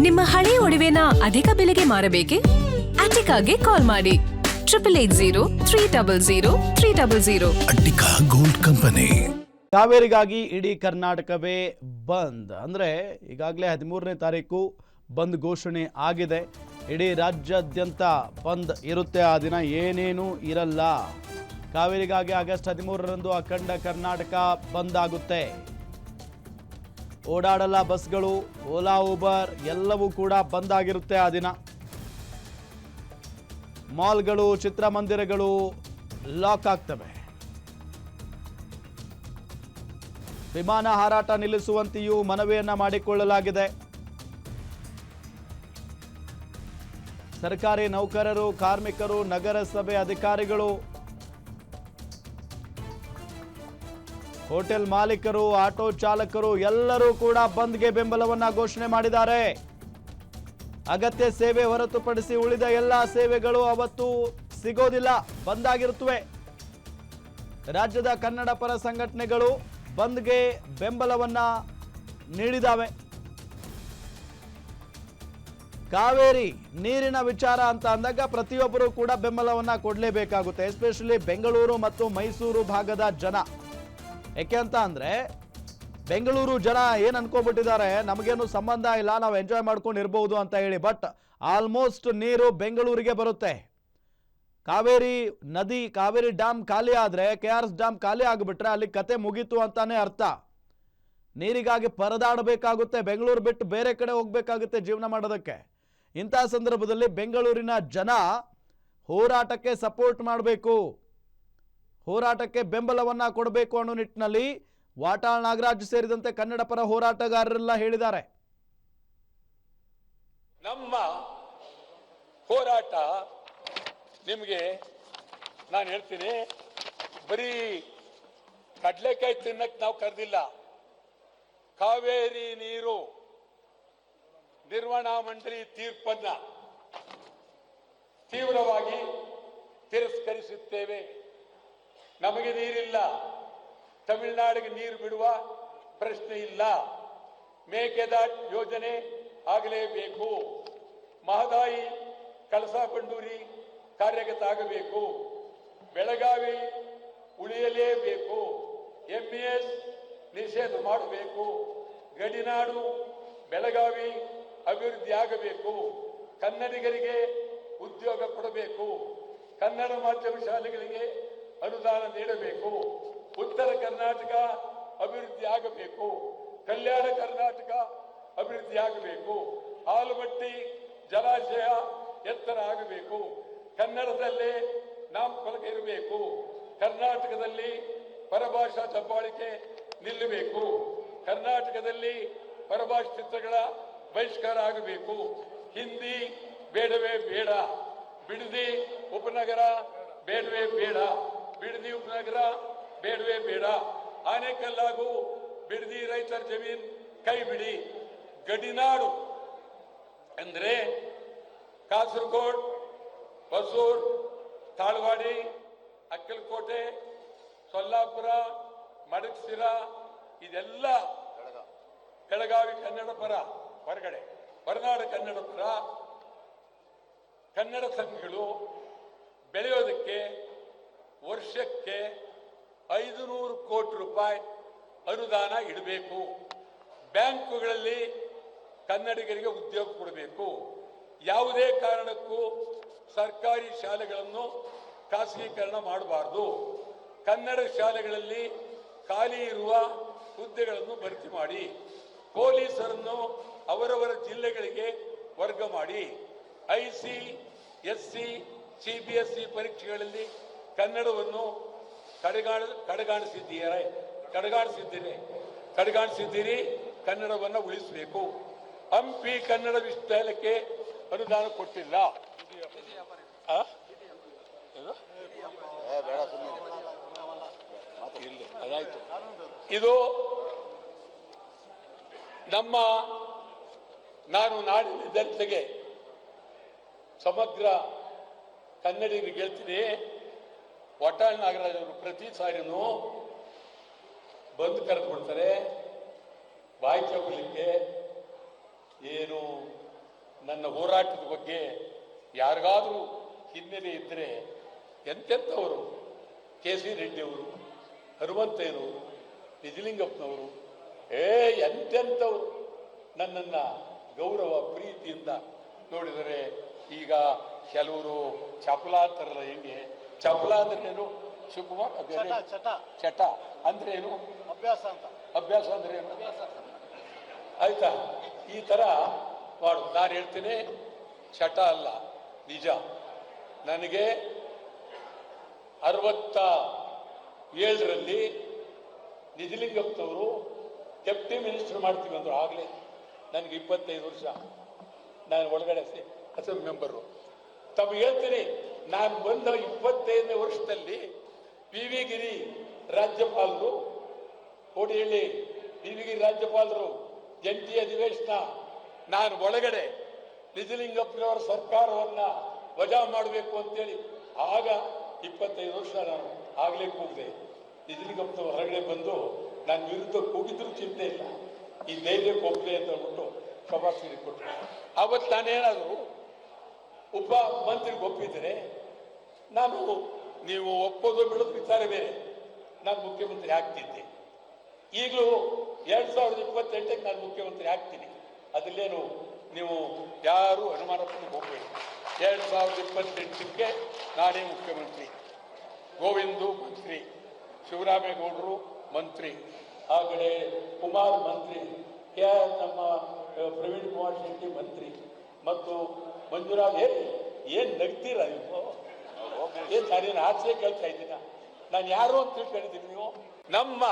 ನಿಮ್ಮ ಹಳೆ ಒಡವೆನ ಅಧಿಕ ಬೆಲೆಗೆ ಮಾರಬೇಕೆ? ಅಟಿಕಾಗೆ ಕಾಲ್ ಮಾಡಿ 8803000300. Attica gold company. ಕಾವೇರಿಗಾಗಿ ಇಡೀ ಕರ್ನಾಟಕವೇ ಬಂದ್ ಅಂದರೆ ಈಗಾಗಲೇ 13ನೇ ತಾರೀಕು ಬಂದ್ ಘೋಷಣೆ ಆಗಿದೆ. ಇಡೀ ರಾಜ್ಯಾದ್ಯಂತ ಬಂದ್ ಇರುತ್ತೆ. ಆ ದಿನ ಏನೇನೂ ಇರಲ್ಲ. ಕಾವೇರಿಗಾಗಿ ಆಗಸ್ಟ್ 13ರಂದು ಅಖಂಡ ಕರ್ನಾಟಕ ಬಂದ್ ಆಗುತ್ತೆ. ಓಡಾಡಲ್ಲ ಬಸ್ಗಳು, ಓಲಾ ಊಬರ್ ಎಲ್ಲವೂ ಕೂಡ ಬಂದ್ ಆಗಿರುತ್ತೆ ಆ ದಿನ. ಮಾಲ್ಗಳು, ಚಿತ್ರಮಂದಿರಗಳು ಲಾಕ್ ಆಗ್ತವೆ. ವಿಮಾನ ಹಾರಾಟ ನಿಲ್ಲಿಸುವಂತೆಯೂ ಮನವಿಯನ್ನ ಮಾಡಿಕೊಳ್ಳಲಾಗಿದೆ. ಸರ್ಕಾರಿ ನೌಕರರು, ಕಾರ್ಮಿಕರು, ನಗರಸಭೆ ಅಧಿಕಾರಿಗಳು, ಹೋಟೆಲ್ ಮಾಲೀಕರು, ಆಟೋ ಚಾಲಕರು ಎಲ್ಲರೂ ಕೂಡ ಬಂದ್ಗೆ ಬೆಂಬಲವನ್ನ ಘೋಷಣೆ ಮಾಡಿದ್ದಾರೆ. ಅಗತ್ಯ ಸೇವೆ ಹೊರತುಪಡಿಸಿ ಉಳಿದ ಎಲ್ಲ ಸೇವೆಗಳು ಅವತ್ತು ಸಿಗೋದಿಲ್ಲ, ಬಂದಾಗಿರುತ್ತವೆ. ರಾಜ್ಯದ ಕನ್ನಡ ಪರ ಸಂಘಟನೆಗಳು ಬಂದ್ಗೆ ಬೆಂಬಲವನ್ನ ನೀಡಿದಾವೆ. ಕಾವೇರಿ ನೀರಿನ ವಿಚಾರ ಅಂತ ಅಂದಾಗ ಪ್ರತಿಯೊಬ್ಬರು ಕೂಡ ಬೆಂಬಲವನ್ನ ಕೊಡಲೇಬೇಕಾಗುತ್ತೆ. ಎಸ್ಪೆಷಲಿ ಬೆಂಗಳೂರು ಮತ್ತು ಮೈಸೂರು ಭಾಗದ ಜನ. ಯಾಕೆ ಅಂತ ಅಂದ್ರೆ ಬೆಂಗಳೂರು ಜನ ಏನ್ ಅನ್ಕೋಬಿಟ್ಟಿದ್ದಾರೆ, ನಮಗೇನು ಸಂಬಂಧ ಇಲ್ಲ, ನಾವು ಎಂಜಾಯ್ ಮಾಡ್ಕೊಂಡು ಇರಬಹುದು ಅಂತ ಹೇಳಿ. ಬಟ್ ಆಲ್ಮೋಸ್ಟ್ ನೀರು ಬೆಂಗಳೂರಿಗೆ ಬರುತ್ತೆ. ಕಾವೇರಿ ನದಿ, ಕಾವೇರಿ ಡ್ಯಾಮ್ ಖಾಲಿ ಆದ್ರೆ, KRS ಡ್ಯಾಮ್ ಖಾಲಿ ಆಗಿಬಿಟ್ರೆ ಅಲ್ಲಿ ಕತೆ ಮುಗೀತು ಅಂತಾನೆ ಅರ್ಥ. ನೀರಿಗಾಗಿ ಪರದಾಡಬೇಕಾಗುತ್ತೆ, ಬೆಂಗಳೂರು ಬಿಟ್ಟು ಬೇರೆ ಕಡೆ ಹೋಗ್ಬೇಕಾಗುತ್ತೆ ಜೀವನ ಮಾಡೋದಕ್ಕೆ. ಇಂಥ ಸಂದರ್ಭದಲ್ಲಿ ಬೆಂಗಳೂರಿನ ಜನ ಹೋರಾಟಕ್ಕೆ ಸಪೋರ್ಟ್ ಮಾಡಬೇಕು, ಹೋರಾಟಕ್ಕೆ ಬೆಂಬಲವನ್ನ ಕೊಡಬೇಕು ಅನ್ನೋ ನಿಟ್ಟಿನಲ್ಲಿ ವಾಟಾಳ್ ನಾಗರಾಜ್ ಸೇರಿದಂತೆ ಕನ್ನಡ ಪರ ಹೋರಾಟಗಾರರೆಲ್ಲ ಹೇಳಿದ್ದಾರೆ. ನಮ್ಮ ಹೋರಾಟ ನಿಮಗೆ ನಾನು ಹೇಳ್ತೀನಿ, ಬರೀ ಕಡ್ಲೆಕಾಯಿ ತಿನ್ನಕ್ಕೆ ನಾವು ಕರೆದಿಲ್ಲ. ಕಾವೇರಿ ನೀರು ನಿರ್ವಹಣಾ ಮಂಡಳಿ ತೀರ್ಪನ್ನ ತೀವ್ರವಾಗಿ ತಿರಸ್ಕರಿಸುತ್ತೇವೆ. ನಮಗೆ ನೀರಿಲ್ಲ, ತಮಿಳುನಾಡಿಗೆ ನೀರು ಬಿಡುವ ಪ್ರಶ್ನೆ ಇಲ್ಲ. ಮೇಕೆದಾಟು ಯೋಜನೆ ಆಗಲೇಬೇಕು. ಮಹದಾಯಿ ಕಳಸಾ ಬಂಡೂರಿ ಕಾರ್ಯಗತ ಆಗಬೇಕು. ಬೆಳಗಾವಿ ಉಳಿಯಲೇಬೇಕು. MES ನಿಷೇಧ ಮಾಡಬೇಕು. ಗಡಿನಾಡು ಬೆಳಗಾವಿ ಅಭಿವೃದ್ಧಿ ಆಗಬೇಕು. ಕನ್ನಡಿಗರಿಗೆ ಉದ್ಯೋಗ ಕೊಡಬೇಕು. ಕನ್ನಡ ಮಾಧ್ಯಮ ಶಾಲೆಗಳಿಗೆ ಅನುದಾನ ನೀಡಬೇಕು. ಉತ್ತರ ಕರ್ನಾಟಕ ಅಭಿವೃದ್ಧಿ ಆಗಬೇಕು. ಕಲ್ಯಾಣ ಕರ್ನಾಟಕ ಅಭಿವೃದ್ಧಿ ಆಗಬೇಕು. ಆಲಮಟ್ಟಿ ಜಲಾಶಯ ಎತ್ತರ ಆಗಬೇಕು. ಕನ್ನಡದಲ್ಲೇ ನಾಮಫಲಕ ಇರಬೇಕು. ಕರ್ನಾಟಕದಲ್ಲಿ ಪರಭಾಷಾ ದಬ್ಬಾಳಿಕೆ ನಿಲ್ಲಬೇಕು. ಕರ್ನಾಟಕದಲ್ಲಿ ಪರಭಾಷಾ ಚಿತ್ರಗಳ ಬಹಿಷ್ಕಾರ ಆಗಬೇಕು. ಹಿಂದಿ ಬೇಡವೇ ಬೇಡ. ಬಿಡದಿ ಉಪನಗರ ಬೇಡವೇ ಬೇಡ. ಬಿಡದಿ ಉಪನಗರ ಬೇಡವೇ ಬೇಡ. ಆನೆಕಲ್ಲಾಗೂ ಬಿಡದಿ ರೈತರ ಜಮೀನ್ ಕೈ ಬಿಡಿ. ಗಡಿನಾಡು ಅಂದ್ರೆ ಕಾಸರಗೋಡು, ಹೊಸೂರು, ತಾಳ್ವಾಡಿ, ಅಕ್ಕಲಕೋಟೆ, ಸೊಲ್ಲಾಪುರ, ಮಡಕಶಿರ ಇದೆಲ್ಲ ಬೆಳಗಾವಿ ಕನ್ನಡ ಪರ, ಹೊರಗಡೆ ಹೊರನಾಡ ಕನ್ನಡ ಪರ ಕನ್ನಡ ಸಂಘಗಳು ಬೆಳೆಯೋದಕ್ಕೆ ವರ್ಷಕ್ಕೆ 500 ಕೋಟಿ ರೂಪಾಯಿ ಅನುದಾನ ಇಡಬೇಕು. ಬ್ಯಾಂಕುಗಳಲ್ಲಿ ಕನ್ನಡಿಗರಿಗೆ ಉದ್ಯೋಗ ಕೊಡಬೇಕು. ಯಾವುದೇ ಕಾರಣಕ್ಕೂ ಸರ್ಕಾರಿ ಶಾಲೆಗಳನ್ನು ಖಾಸಗೀಕರಣ ಮಾಡಬಾರದು. ಕನ್ನಡ ಶಾಲೆಗಳಲ್ಲಿ ಖಾಲಿ ಇರುವ ಹುದ್ದೆಗಳನ್ನು ಭರ್ತಿ ಮಾಡಿ. ಪೊಲೀಸರನ್ನು ಅವರವರ ಜಿಲ್ಲೆಗಳಿಗೆ ವರ್ಗ ಮಾಡಿ. IC, SC, CBSE ಪರೀಕ್ಷೆಗಳಲ್ಲಿ ಕನ್ನಡವನ್ನು ಕಡೆಗಾಣಿಸಿದ್ದೀರಿ. ಕನ್ನಡವನ್ನು ಉಳಿಸಬೇಕು. ಹಂಪಿ ಕನ್ನಡ ವಿಶ್ವವಿದ್ಯಾಲಯಕ್ಕೆ ಅನುದಾನ ಕೊಟ್ಟಿಲ್ಲ. ಅದಾಯ್ತು. ಇದು ನಮ್ಮ ನಾನು ನಾಡಿನ ಜನತೆಗೆ ಸಮಗ್ರ ಕನ್ನಡಿಗರಿಗೆ ಹೇಳ್ತೀನಿ, ವಾಟಾಳ್ ನಾಗರಾಜ್ ಅವರು ಪ್ರತಿ ಸಾರಿನೂ ಬಂದು ಕರೆದು ಬಿಡ್ತಾರೆ ಬಾಯಿ ಚಪ್ಪಲಿಕ್ಕೆ. ಏನು ನನ್ನ ಹೋರಾಟದ ಬಗ್ಗೆ ಯಾರಿಗಾದರೂ ಹಿನ್ನೆಲೆ ಇದ್ದರೆ ಎಂತೆಂಥವರು ಕೆ ಸಿ ರೆಡ್ಡಿಯವರು, ಹನುಮಂತಯ್ಯನವರು, ನಿಜಲಿಂಗಪ್ಪನವರು, ಎಂತೆಂಥವರು ನನ್ನನ್ನು ಗೌರವ ಪ್ರೀತಿಯಿಂದ ನೋಡಿದರೆ ಈಗ ಕೆಲವರು ಚಪಲ ಅಂತಾರಲ್ಲ, ಹೆಂಗೆ ಚಪಲ ಅಂದ್ರೇನು ಶಿವಕುಮಾರ್? ಚಟ ಅಂದ್ರೇನು? ಅಭ್ಯಾಸ ಅಂದ್ರೇನು? ಆಯ್ತಾ? ಈ ಥರ ಮಾಡು. ನಾನು ಹೇಳ್ತೇನೆ, ಚಟ ಅಲ್ಲ, ನಿಜ. ನನಗೆ 67ರಲ್ಲಿ ನಿಜಲಿಂಗಪ್ಪನವರು ಡೆಪ್ಟಿ ಮಿನಿಸ್ಟರ್ ಮಾಡ್ತೀವಿ ಅಂದರು. ಆಗಲೇ ನನಗೆ 25 ವರ್ಷ, ನಾನು ಒಳಗಡೆ ಅಸೆಂಬ್ಲಿ ಮೆಂಬರು. ತಮಗೆ ಹೇಳ್ತೀನಿ, ನಾನು ಬಂದ 25ನೇ ವರ್ಷದಲ್ಲಿ ಪಿ ವಿ ಗಿರಿ ರಾಜ್ಯಪಾಲರು, ಕೋಡಿಹಳ್ಳಿ ಪಿ ವಿ ಗಿರಿ ರಾಜ್ಯಪಾಲರು ಜಂಟಿ ಅಧಿವೇಶನ, ನಾನು ಒಳಗಡೆ ನಿಜಲಿಂಗಪ್ಪನವರ ಸರ್ಕಾರವನ್ನ ವಜಾ ಮಾಡಬೇಕು ಅಂತೇಳಿ ಆಗ 25 ವರ್ಷ ನಾನು ಆಗಲೇ ಕೂಗಿದೆ. ನಿಜಲಿಂಗಪ್ಪನವ್ರ ಹೊರಗಡೆ ಬಂದು ನನ್ನ ವಿರುದ್ಧ ಕೂಗಿದ್ರು ಚಿಂತೆ ಇಲ್ಲ, ಈ ಧೈರ್ಯಕ್ಕೆ ಒಪ್ಪಲೆ ಅಂತ ಹೇಳ್ಬಿಟ್ಟು ಶಬಾಷಿಗೆ ಕೊಟ್ಟರು. ಆವತ್ತು ನಾನೇನಾದರೂ ಉಪ ಮಂತ್ರಿಗೆ ಒಪ್ಪಿದರೆ, ನಾನು ನೀವು ಒಪ್ಪೋದು ಬಿಡೋದು ವಿಚಾರ ಬೇರೆ, ನಾನು ಮುಖ್ಯಮಂತ್ರಿ ಆಗ್ತಿದ್ದೆ. ಈಗಲೂ 2028ಕ್ಕೆ ನಾನು ಮುಖ್ಯಮಂತ್ರಿ ಆಗ್ತೀನಿ. ಅದರಲ್ಲೇನು ನೀವು ಯಾರು ಅನುಮಾನ ಪಟ್ಟು ಹೋಗಬೇಡಿ. 2028ಕ್ಕೆ ನಾನೇ ಮುಖ್ಯಮಂತ್ರಿ, ಗೋವಿಂದು ಮಂತ್ರಿ, ಶಿವರಾಮೇಗೌಡರು ಮಂತ್ರಿ, ಆ ಕಡೆ ಕುಮಾರ್ ಮಂತ್ರಿ, ನಮ್ಮ ಪ್ರವೀಣ್ ಕುಮಾರ್ ಶೆಟ್ಟಿ ಮಂತ್ರಿ, ಮತ್ತು ಮಂಜುನಾಥ್. ಏನು ನಗ್ತೀರ ನೀವು? ಏನು ನಾನೇನು ಆಸೆ ಕೇಳ್ತಾ ಇದ್ದೀನ? ನಾನು ಯಾರು ಅಂತ ತಿಳ್ಕೊಂಡಿದ್ದೀನಿ ನೀವು? ನಮ್ಮ